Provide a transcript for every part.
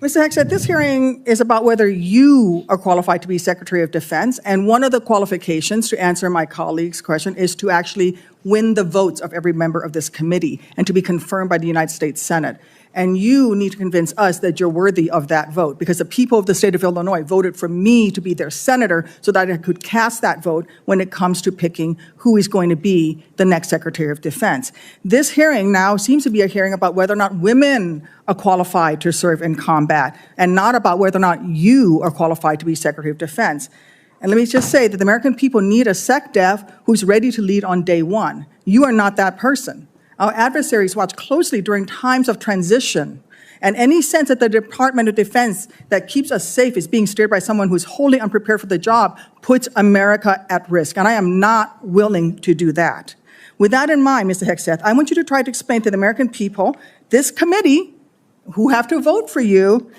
Mr. Hegseth, this hearing is about whether you are qualified to be Secretary of Defense, and one of the qualifications, to answer my colleague's question, is to actually win the votes of every member of this committee and to be confirmed by the United States Senate. And you need to convince us that you're worthy of that vote, because the people of the state of Illinois voted for me to be their senator so that I could cast that vote when it comes to picking who is going to be the next Secretary of Defense. This hearing now seems to be a hearing about whether or not women are qualified to serve in combat, and not about whether or not you are qualified to be Secretary of Defense. And let me just say that the American people need a SecDef who's ready to lead on day one. You are not that person. Our adversaries watch closely during times of transition, and any sense that the Department of Defense that keeps us safe is being steered by someone who's wholly unprepared for the job puts America at risk, and I am not willing to do that. With that in mind, Mr. Hegseth, I want you to try to explain to the American people, this committee, who have to vote for you,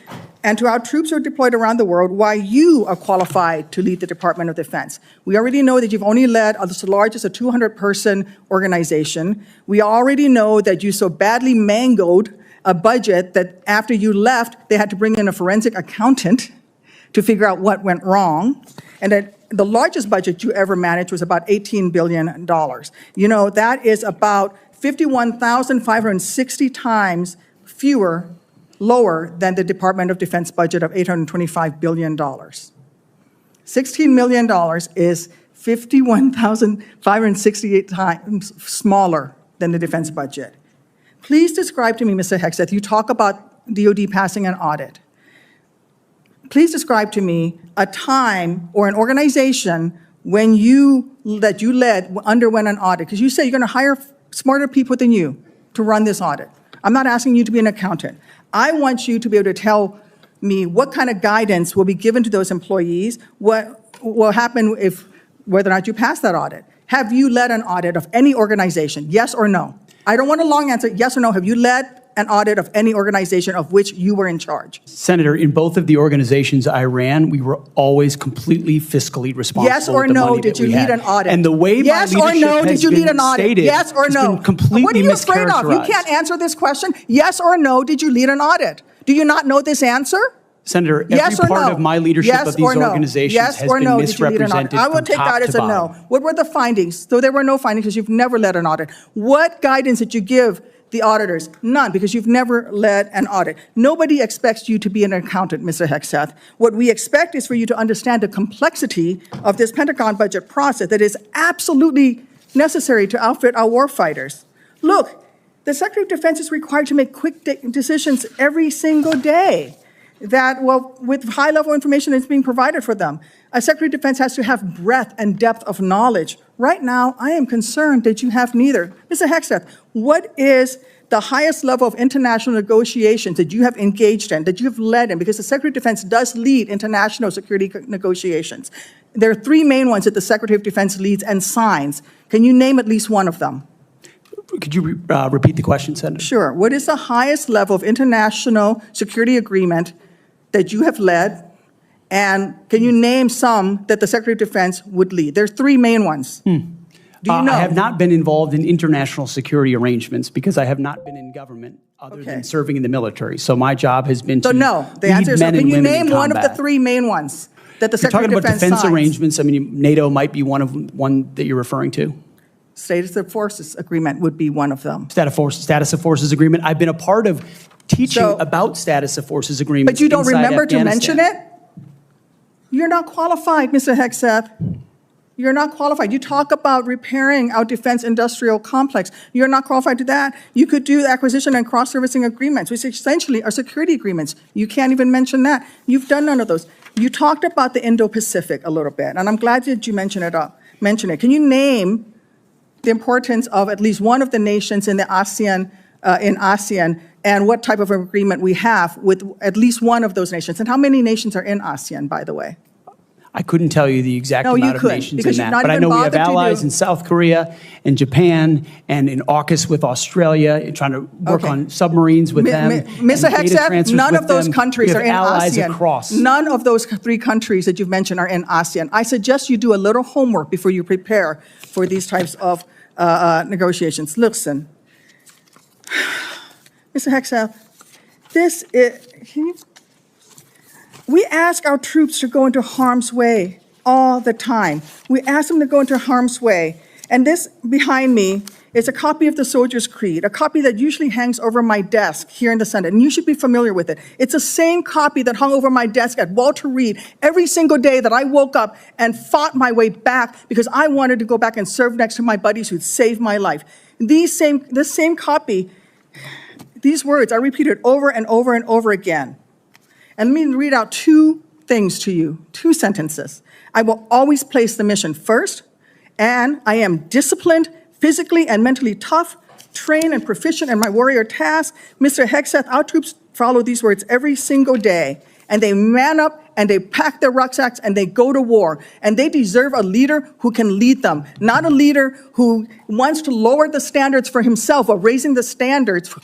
and to our troops who are deployed around the world, why you are qualified to lead the Department of Defense. We already know that you've only led as large as a 200-person organization. We already know that you so badly mangled a budget that after you left, they had to bring in a forensic accountant to figure out what went wrong, and that the largest budget you ever managed was about $18 billion. You know, that is about 51,560 times lower than the Department of Defense budget of $825 billion. $16 million is 51,568 times smaller than the defense budget. Please describe to me, Mr. Hegseth, you talk about DOD passing an audit. Please describe to me a time or an organization when that you led underwent an audit, because you say you're going to hire smarter people than you to run this audit. I'm not asking you to be an accountant. I want you to be able to tell me what kind of guidance will be given to those employees, what will happen whether or not you pass that audit. Have you led an audit of any organization, yes or no? I don't want a long answer, yes or no. Have you led an audit of any organization of which you were in charge? Senator, in both of the organizations I ran, we were always completely fiscally responsible. Yes or no, did you lead an audit? And the way yes my or leadership no, has did you lead an audit? Stated, yes or no? Completely what are you afraid of? You mischaracterized. can't answer this question. Yes or no, did you lead an audit? Do you not know this answer? Senator, every yes or part no? of my leadership yes of these organizations yes has or been no, misrepresented I will take that as a no. What were the findings? So there were no findings because you've never led an audit. What guidance did you give the auditors? None, because you've never led an audit. Nobody expects you to be an accountant, Mr. Hegseth. What we expect is for you to understand the complexity of this Pentagon budget process that is absolutely necessary to outfit our warfighters. Look, the Secretary of Defense is required to make quick decisions every single day that, well, with high-level information that's being provided for them. A Secretary of Defense has to have breadth and depth of knowledge. Right now, I am concerned that you have neither. Mr. Hegseth, what is the highest level of international negotiations that you have engaged in, that you have led in? Because the Secretary of Defense does lead international security negotiations. There are three main ones that the Secretary of Defense leads and signs. Can you name at least one of them? Could you repeat the question, Senator? Sure. What is the highest level of international security agreement that you have led? And can you name some that the Secretary of Defense would lead? There's three main ones. Do you know? I have not been involved in international security arrangements because I have not been in government other than serving in the military. So my job has been to no. The answer is no. Can you name one of the three main ones that the Secretary of Defense talking about defense signs? arrangements. I mean, NATO might be one that you're referring to. Status of Forces Agreement would be one of them. Status of Forces Agreement. I've been a part of teaching about Status of Forces Agreements. But you don't remember Afghanistan. to mention it? You're not qualified, Mr. Hegseth. You're not qualified. You talk about repairing our defense industrial complex. You're not qualified to that. You could do acquisition and cross-servicing agreements, which essentially are security agreements. You can't even mention that. You've done none of those. You talked about the Indo-Pacific a little bit, and I'm glad that you mentioned it. Can you name the importance of at least one of the nations in the ASEAN, and what type of agreement we have with at least one of those nations? And how many nations are in ASEAN, by the way? I couldn't tell you the exact amount of nations in that, but I know we have allies in South Korea and Japan and in AUKUS with Australia, trying to work on submarines with them. Mr. Hegseth, none of those countries are in ASEAN. Across. None of those three countries that you've mentioned are in ASEAN. I suggest you do a little homework before you prepare for these types of negotiations. Listen, Mr. Hegseth, We ask our troops to go into harm's way all the time. We ask them to go into harm's way. And this behind me is a copy of the Soldier's Creed, a copy that usually hangs over my desk here in the Senate, and you should be familiar with it. It's the same copy that hung over my desk at Walter Reed every single day that I woke up and fought my way back because I wanted to go back and serve next to my buddies who'd saved my life. This same copy, these words are repeated over and over and over again. And let me read out two things to you, two sentences. I will always place the mission first, and I am disciplined, physically and mentally tough, trained and proficient in my warrior task. Mr. Hegseth, our troops follow these words every single day, and they man up and they pack their rucksacks and they go to war. And they deserve a leader who can lead them, not a leader who wants to lower the standards for himself or raising the standards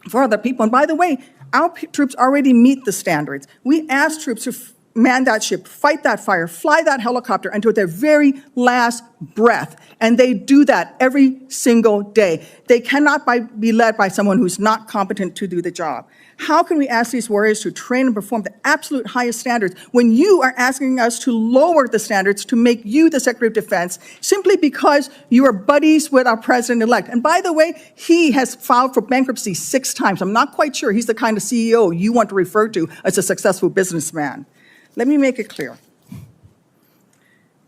for other people. And by the way, our troops already meet the standards. We ask troops to man that ship, fight that fire, fly that helicopter until their very last breath. And they do that every single day. They cannot be led by someone who's not competent to do the job. How can we ask these warriors to train and perform the absolute highest standards when you are asking us to lower the standards to make you the Secretary of Defense simply because you are buddies with our president-elect? And by the way, he has filed for bankruptcy 6 times. I'm not quite sure he's the kind of CEO you want to refer to as a successful businessman. Let me make it clear.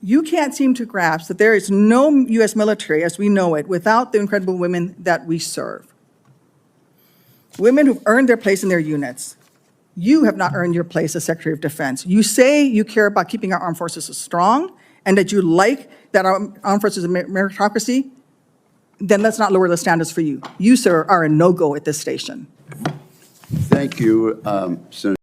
You can't seem to grasp that there is no U.S. military as we know it without the incredible women that we serve. Women who've earned their place in their units. You have not earned your place as Secretary of Defense. You say you care about keeping our armed forces strong and that you like that our armed forces are a meritocracy, then let's not lower the standards for you. You, sir, are a no-go at this station. Thank you, Senator.